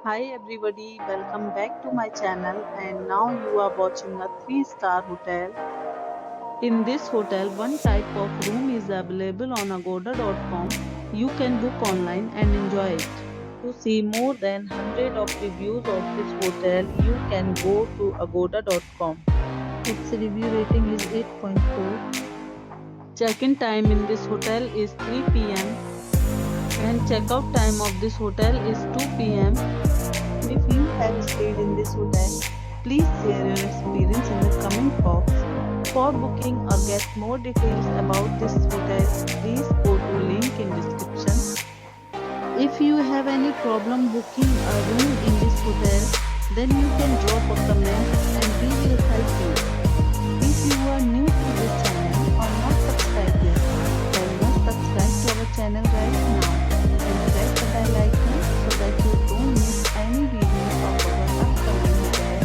Hi everybody, welcome back to my channel and now you are watching a 3-star hotel. In this hotel, one type of room is available on agoda.com. You can book online and enjoy it. To see more than 100 of reviews of this hotel, you can go to agoda.com. Its review rating is 8.4. Check-in time in this hotel is 3 p.m. and check-out time of this hotel is 2 p.m. If you have stayed in this hotel, please share your experience in the comment box. For booking or get more details about this hotel, please go to link in description. If you have any problem booking a room in this hotel, then you can drop a comment and we will help you. If you are new to this channel or not subscribed yet, then must subscribe to our channel right now and press the bell icon so that you don't miss any videos of our upcoming hotel.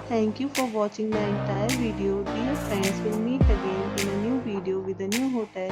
Thank you for watching the entire video. Dear friends, we'll meet again in a new video with a new hotel.